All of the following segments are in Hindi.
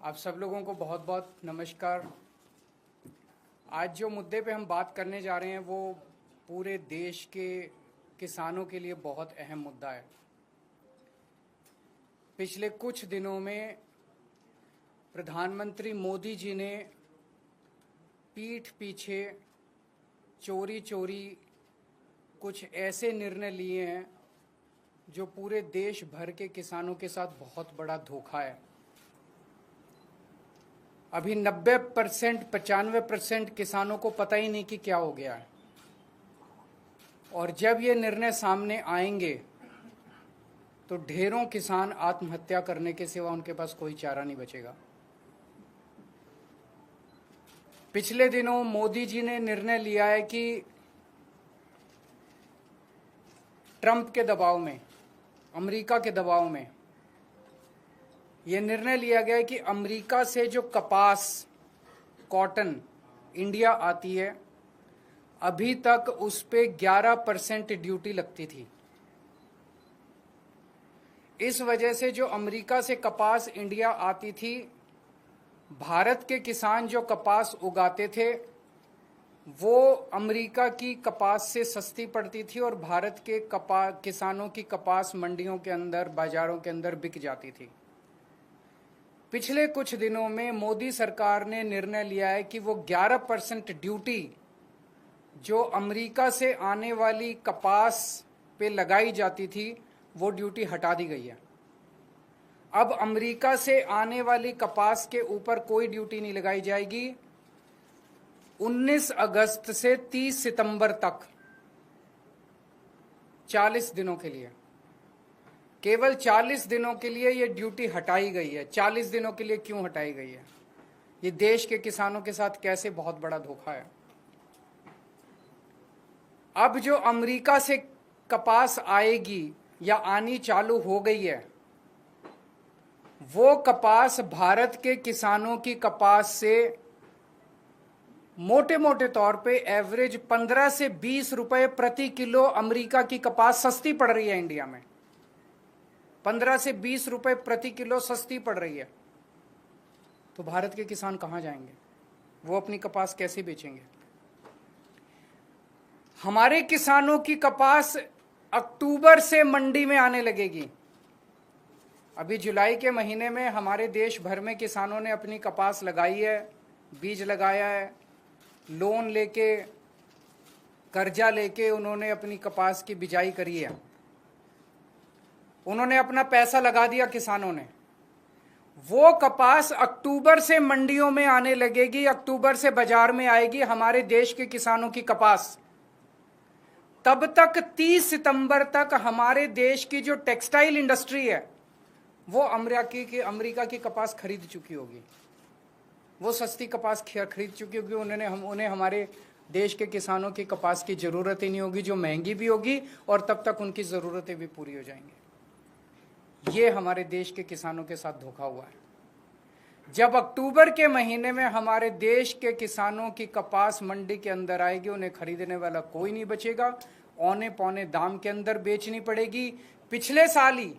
आप सब लोगों को बहुत बहुत नमस्कार। आज जो मुद्दे पे हम बात करने जा रहे हैं वो पूरे देश के किसानों के लिए बहुत अहम मुद्दा है। पिछले कुछ दिनों में प्रधानमंत्री मोदी जी ने पीठ पीछे चोरी चोरी कुछ ऐसे निर्णय लिए हैं जो पूरे देश भर के किसानों के साथ बहुत बड़ा धोखा है। अभी 90% 95% किसानों को पता ही नहीं कि क्या हो गया है, और जब ये निर्णय सामने आएंगे तो ढेरों किसान आत्महत्या करने के सिवा उनके पास कोई चारा नहीं बचेगा। पिछले दिनों मोदी जी ने निर्णय लिया है कि ट्रंप के दबाव में, अमेरिका के दबाव में यह निर्णय लिया गया है कि अमेरिका से जो कपास, कॉटन इंडिया आती है, अभी तक उस पे 11% ड्यूटी लगती थी। इस वजह से जो अमेरिका से कपास इंडिया आती थी, भारत के किसान जो कपास उगाते थे वो अमेरिका की कपास से सस्ती पड़ती थी और भारत के किसानों की कपास मंडियों के अंदर, बाजारों के अंदर बिक जाती थी। पिछले कुछ दिनों में मोदी सरकार ने निर्णय लिया है कि वो 11% ड्यूटी जो अमेरिका से आने वाली कपास पे लगाई जाती थी वो ड्यूटी हटा दी गई है। अब अमेरिका से आने वाली कपास के ऊपर कोई ड्यूटी नहीं लगाई जाएगी। 19 अगस्त से 30 सितंबर तक 40 दिनों के लिए, केवल 40 दिनों के लिए ये ड्यूटी हटाई गई है। 40 दिनों के लिए क्यों हटाई गई है? ये देश के किसानों के साथ कैसे बहुत बड़ा धोखा है। अब जो अमेरिका से कपास आएगी या आनी चालू हो गई है, वो कपास भारत के किसानों की कपास से मोटे मोटे तौर पे एवरेज 15 से 20 रुपए प्रति किलो अमेरिका की कपास सस्ती पड़ रही है। इंडिया में 15 से 20 रुपए प्रति किलो सस्ती पड़ रही है। तो भारत के किसान कहां जाएंगे? वो अपनी कपास कैसे बेचेंगे? हमारे किसानों की कपास अक्टूबर से मंडी में आने लगेगी। अभी जुलाई के महीने में हमारे देश भर में किसानों ने अपनी कपास लगाई है, बीज लगाया है, लोन लेके, कर्जा लेके उन्होंने अपनी कपास की बिजाई करी है। उन्होंने अपना पैसा लगा दिया किसानों ने। वो कपास अक्टूबर से मंडियों में आने लगेगी, अक्टूबर से बाजार में आएगी हमारे देश के किसानों की कपास। तब तक 30 सितंबर तक हमारे देश की जो टेक्सटाइल इंडस्ट्री है वो अमेरिका की कपास खरीद चुकी होगी। वो सस्ती कपास खरीद चुकी होगी। उन्हें हमारे देश के किसानों की कपास की जरूरत ही नहीं होगी, जो महंगी भी होगी, और तब तक उनकी जरूरतें भी पूरी हो जाएंगी। ये हमारे देश के किसानों के साथ धोखा हुआ है। जब अक्टूबर के महीने में हमारे देश के किसानों की कपास मंडी के अंदर आएगी, उन्हें खरीदने वाला कोई नहीं बचेगा। औने पौने दाम के अंदर बेचनी पड़ेगी। पिछले साल ही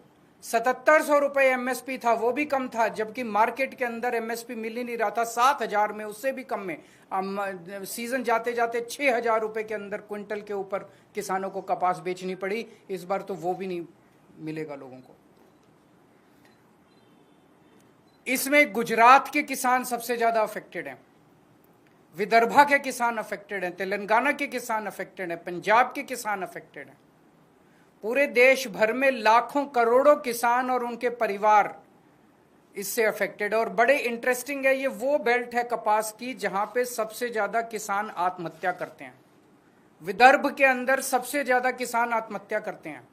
7700 रुपए एमएसपी था, वो भी कम था, जबकि मार्केट के अंदर एमएसपी मिल ही नहीं रहा था। 7000 में, उससे भी कम में सीजन जाते जाते 6000 रुपए के अंदर क्विंटल के ऊपर किसानों को कपास बेचनी पड़ी। इस बार तो वो भी नहीं मिलेगा लोगों को। इसमें गुजरात के किसान सबसे ज्यादा अफेक्टेड हैं, विदर्भा के किसान अफेक्टेड हैं, तेलंगाना के किसान अफेक्टेड हैं, पंजाब के किसान अफेक्टेड हैं। पूरे देश भर में लाखों करोड़ों किसान और उनके परिवार इससे अफेक्टेड है। और बड़े इंटरेस्टिंग है, ये वो बेल्ट है कपास की जहां पे सबसे ज्यादा किसान आत्महत्या करते हैं। विदर्भ के अंदर सबसे ज्यादा किसान आत्महत्या करते हैं।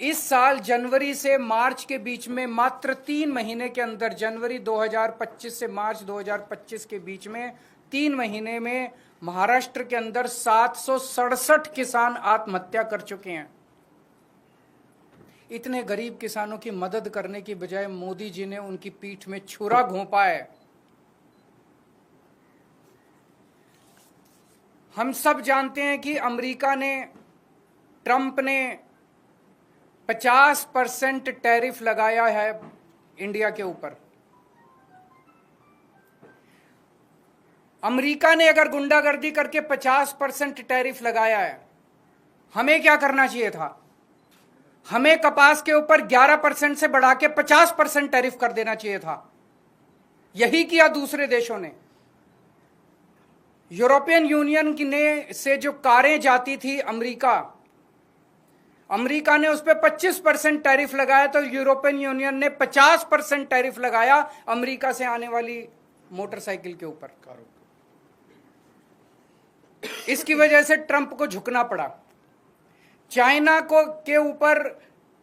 इस साल जनवरी से मार्च के बीच में, मात्र 3 महीने के अंदर, जनवरी 2025 से मार्च 2025 के बीच में 3 महीने में महाराष्ट्र के अंदर 767 किसान आत्महत्या कर चुके हैं। इतने गरीब किसानों की मदद करने की बजाय मोदी जी ने उनकी पीठ में छुरा घोंपा है। हम सब जानते हैं कि अमेरिका ने, ट्रंप ने 50% टैरिफ लगाया है इंडिया के ऊपर। अमेरिका ने अगर गुंडागर्दी करके 50% टैरिफ लगाया है, हमें क्या करना चाहिए था? हमें कपास के ऊपर 11% से बढ़ा के 50% टैरिफ कर देना चाहिए था। यही किया दूसरे देशों ने। यूरोपियन यूनियन ने से जो कारें जाती थी अमेरिका ने उस पर 25% टैरिफ लगाया, तो यूरोपियन यूनियन ने 50% टैरिफ लगाया अमेरिका से आने वाली मोटरसाइकिल के ऊपर। इसकी वजह से ट्रंप को झुकना पड़ा। चाइना को के ऊपर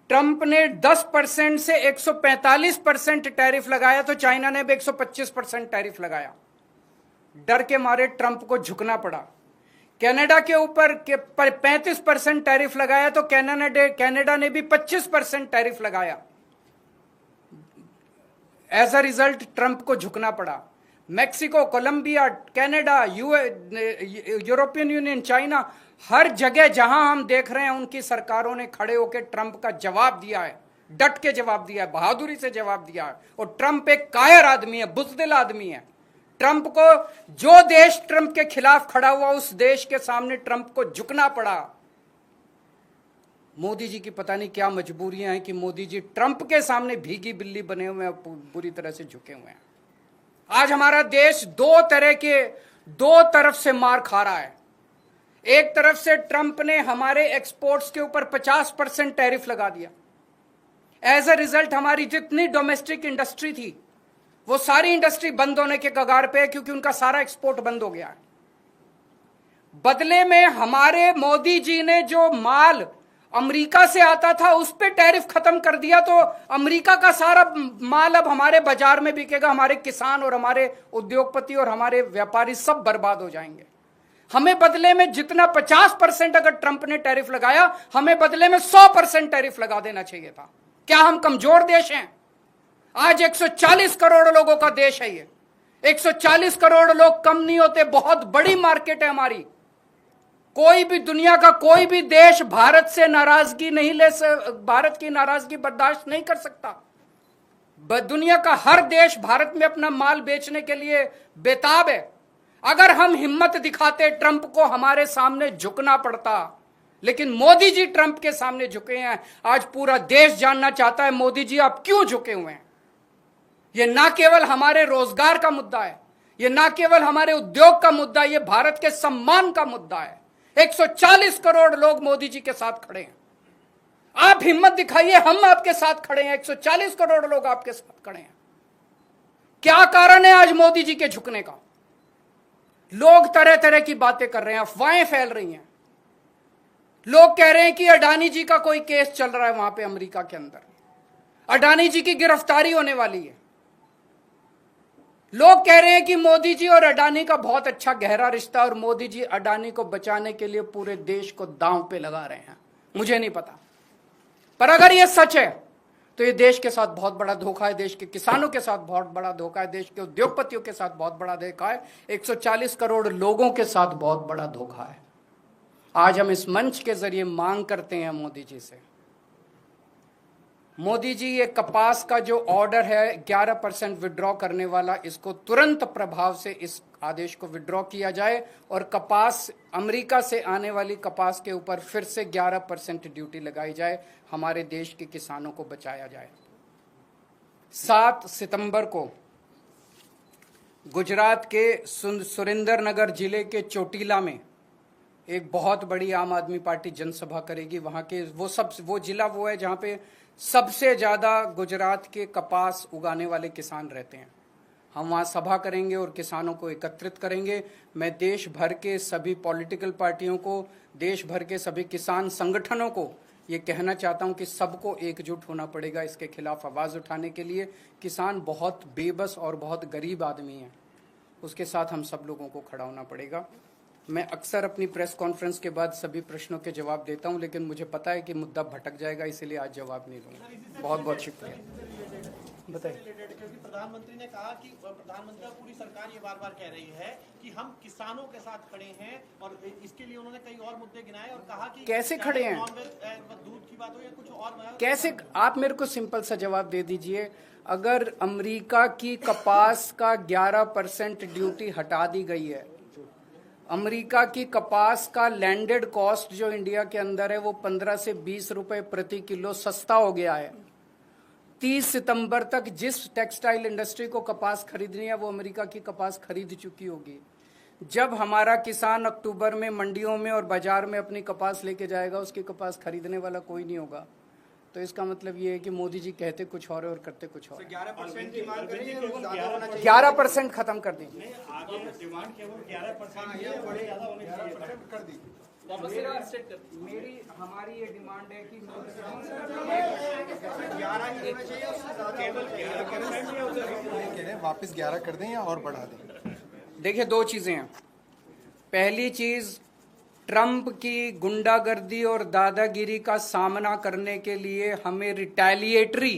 ट्रंप ने 10% से 145% टैरिफ लगाया, तो चाइना ने भी 125% टैरिफ लगाया। डर के मारे ट्रंप को झुकना पड़ा। कनाडा के ऊपर 35% टैरिफ लगाया, तो कनाडा ने भी 25% टैरिफ लगाया। एज अ रिजल्ट ट्रंप को झुकना पड़ा। Mexico, Colombia, Canada, European Union, China, हर जगह जहां हम देख रहे हैं उनकी सरकारों ने खड़े होकर ट्रंप का जवाब दिया है, डट के जवाब दिया है, बहादुरी से जवाब दिया है। और ट्रंप एक कायर आदमी है, बुज़दिल आदमी है। ट्रंप को, जो देश ट्रंप के खिलाफ खड़ा हुआ, उस देश के सामने ट्रंप को झुकना पड़ा। मोदी जी की पता नहीं क्या मजबूरियां हैं कि मोदी जी ट्रंप के सामने भीगी बिल्ली बने हुए हैं, बुरी तरह से झुके हुए हैं। आज हमारा देश दो तरफ से मार खा रहा है। एक तरफ से ट्रंप ने हमारे एक्सपोर्ट्स के ऊपर 50% टैरिफ लगा दिया। एज अ रिजल्ट हमारी जितनी डोमेस्टिक इंडस्ट्री थी, वो सारी इंडस्ट्री बंद होने के कगार पे है, क्योंकि उनका सारा एक्सपोर्ट बंद हो गया है। बदले में हमारे मोदी जी ने जो माल अमेरिका से आता था उस पे टैरिफ खत्म कर दिया, तो अमेरिका का सारा माल अब हमारे बाजार में बिकेगा। हमारे किसान और हमारे उद्योगपति और हमारे व्यापारी सब बर्बाद हो जाएंगे। हमें बदले में जितना 50% अगर ट्रंप ने टैरिफ लगाया, हमें बदले में 100% टैरिफ लगा देना चाहिए था। क्या हम कमजोर देश हैं? आज 140 करोड़ लोगों का देश है ये। 140 करोड़ लोग कम नहीं होते, बहुत बड़ी मार्केट है हमारी। कोई भी दुनिया का कोई भी देश भारत से नाराजगी नहीं भारत की नाराजगी बर्दाश्त नहीं कर सकता। दुनिया का हर देश भारत में अपना माल बेचने के लिए बेताब है। अगर हम हिम्मत दिखाते, ट्रंप को हमारे सामने झुकना पड़ता, लेकिन मोदी जी ट्रंप के सामने झुके हैं। आज पूरा देश जानना चाहता है मोदी जी आप क्यों झुके हुए हैं। यह ना केवल हमारे रोजगार का मुद्दा है, यह ना केवल हमारे उद्योग का मुद्दा है, यह भारत के सम्मान का मुद्दा है। 140 करोड़ लोग मोदी जी के साथ खड़े हैं। आप हिम्मत दिखाइए, हम आपके साथ खड़े हैं। 140 करोड़ लोग आपके साथ खड़े हैं। क्या कारण है आज मोदी जी के झुकने का? लोग तरह तरह की बातें कर रहे हैं, अफवाहें फैल रही हैं। लोग कह रहे हैं कि अडानी जी का कोई केस चल रहा है वहां पे अमेरिका के अंदर, अडानी जी की गिरफ्तारी होने वाली है। लोग कह रहे हैं कि मोदी जी और अडानी का बहुत अच्छा गहरा रिश्ता, और मोदी जी अडानी को बचाने के लिए पूरे देश को दांव पे लगा रहे हैं। मुझे नहीं पता, पर अगर यह सच है तो ये देश के साथ बहुत बड़ा धोखा है, देश के किसानों के साथ बहुत बड़ा धोखा है, देश के उद्योगपतियों के साथ बहुत बड़ा धोखा है, 140 करोड़ लोगों के साथ बहुत बड़ा धोखा है। आज हम इस मंच के जरिए मांग करते हैं मोदी जी से, मोदी जी ये कपास का जो ऑर्डर है 11% विड्रॉ करने वाला, इसको तुरंत प्रभाव से इस आदेश को विड्रॉ किया जाए और कपास, अमेरिका से आने वाली कपास के ऊपर फिर से 11% ड्यूटी लगाई जाए, हमारे देश के किसानों को बचाया जाए। 7 सितंबर को गुजरात के सुरेंद्रनगर जिले के चोटीला में एक बहुत बड़ी आम आदमी पार्टी जनसभा करेगी। वहां के वो जिला वो है जहां पे सबसे ज्यादा गुजरात के कपास उगाने वाले किसान रहते हैं। हम वहां सभा करेंगे और किसानों को एकत्रित करेंगे। मैं देश भर के सभी पॉलिटिकल पार्टियों को, देश भर के सभी किसान संगठनों को ये कहना चाहता हूं कि सबको एकजुट होना पड़ेगा इसके खिलाफ आवाज उठाने के लिए। किसान बहुत बेबस और बहुत गरीब आदमी है, उसके साथ हम सब लोगों को खड़ा होना पड़ेगा। मैं अक्सर अपनी प्रेस कॉन्फ्रेंस के बाद सभी प्रश्नों के जवाब देता हूं, लेकिन मुझे पता है कि मुद्दा भटक जाएगा, इसलिए आज जवाब नहीं दूंगा। बहुत बहुत शुक्रिया। बताइए। क्योंकि प्रधानमंत्री ने कहा कि प्रधानमंत्री और पूरी सरकार ये बार बार कह रही है कि हम किसानों के साथ खड़े हैं, और इसके लिए उन्होंने कई और मुद्दे गिनाए और कहा कि कैसे खड़े हैं, दूध की बात हो या कुछ और, कैसे? आप मेरे को सिंपल सा जवाब दे दीजिए। अगर अमेरिका की कपास का 11% ड्यूटी हटा दी गई है, अमेरिका की कपास का लैंडेड कॉस्ट जो इंडिया के अंदर है वो 15 से 20 रुपए प्रति किलो सस्ता हो गया है। 30 सितंबर तक जिस टेक्सटाइल इंडस्ट्री को कपास खरीदनी है वो अमेरिका की कपास खरीद चुकी होगी। जब हमारा किसान अक्टूबर में मंडियों में और बाजार में अपनी कपास लेके जाएगा, उसकी कपास खरीदने वाला कोई नहीं होगा। तो इसका मतलब ये है कि मोदी जी कहते कुछ और करते कुछ और। 11% की मांग कर रही है, 11% खत्म कर दी। मेरी हमारी ये डिमांड है कि 11 वापस 11 कर दें या और बढ़ा दें। देखिए, दो चीजें हैं। पहली चीज, ट्रंप की गुंडागर्दी और दादागिरी का सामना करने के लिए हमें रिटेलिएटरी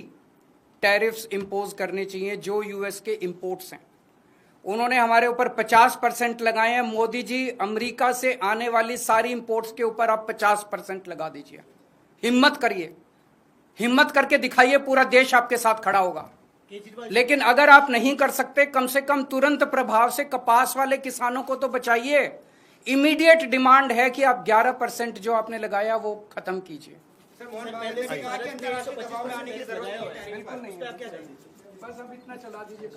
टैरिफ्स इंपोज करने चाहिए जो यूएस के इंपोर्ट्स हैं। उन्होंने हमारे ऊपर 50% लगाए हैं। मोदी जी, अमेरिका से आने वाली सारी इंपोर्ट्स के ऊपर आप 50% लगा दीजिए। हिम्मत करिए, हिम्मत करके दिखाइए, पूरा देश आपके साथ खड़ा होगा। लेकिन अगर आप नहीं कर सकते, कम से कम तुरंत प्रभाव से कपास वाले किसानों को तो बचाइए। इमीडिएट डिमांड है कि आप 11% जो आपने लगाया वो खत्म कीजिए। बिल्कुल नहीं, बस अब इतना चला दीजिए।